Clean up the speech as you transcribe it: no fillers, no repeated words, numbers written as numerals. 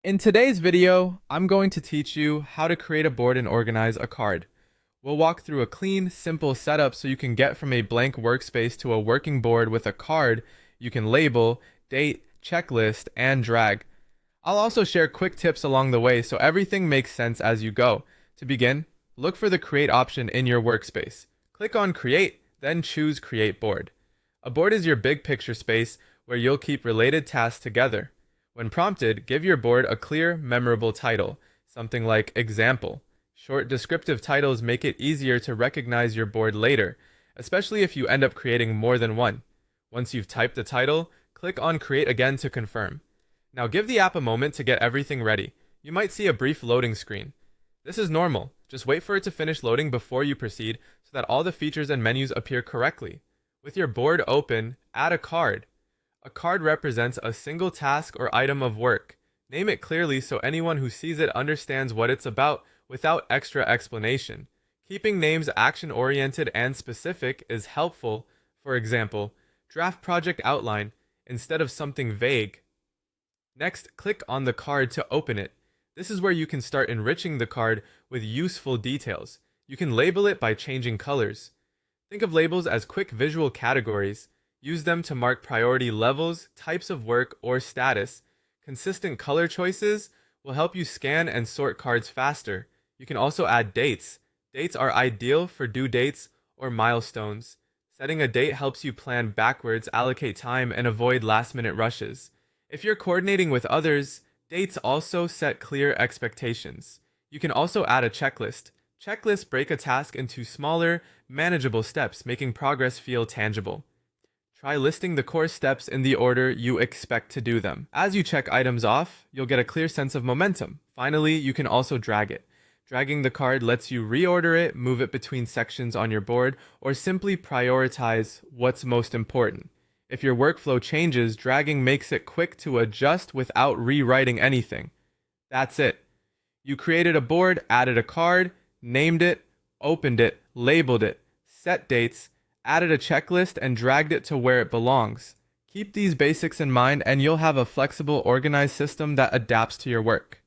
In today's video, I'm going to teach you how to create a board and organize a card. We'll walk through a clean, simple setup so you can get from a blank workspace to a working board with a card you can label, date, checklist, and drag. I'll also share quick tips along the way so everything makes sense as you go. To begin, look for the Create option in your workspace. Click on Create, then choose Create Board. A board is your big picture space where you'll keep related tasks together. When prompted, give your board a clear, memorable title, something like Example. Short descriptive titles make it easier to recognize your board later, especially if you end up creating more than one. Once you've typed the title, click on Create again to confirm. Now give the app a moment to get everything ready. You might see a brief loading screen. This is normal. Just wait for it to finish loading before you proceed so that all the features and menus appear correctly. With your board open, add a card. A card represents a single task or item of work. Name it clearly so anyone who sees it understands what it's about without extra explanation. Keeping names action-oriented and specific is helpful. For example, draft project outline instead of something vague. Next, click on the card to open it. This is where you can start enriching the card with useful details. You can label it by changing colors. Think of labels as quick visual categories. Use them to mark priority levels, types of work, or status. Consistent color choices will help you scan and sort cards faster. You can also add dates. Dates are ideal for due dates or milestones. Setting a date helps you plan backwards, allocate time, and avoid last-minute rushes. If you're coordinating with others, dates also set clear expectations. You can also add a checklist. Checklists break a task into smaller, manageable steps, making progress feel tangible. Try listing the core steps in the order you expect to do them. As you check items off, you'll get a clear sense of momentum. Finally, you can also drag it. Dragging the card lets you reorder it, move it between sections on your board, or simply prioritize what's most important. If your workflow changes, dragging makes it quick to adjust without rewriting anything. That's it. You created a board, added a card, named it, opened it, labeled it, set dates, added a checklist, and dragged it to where it belongs. Keep these basics in mind and you'll have a flexible, organized system that adapts to your work.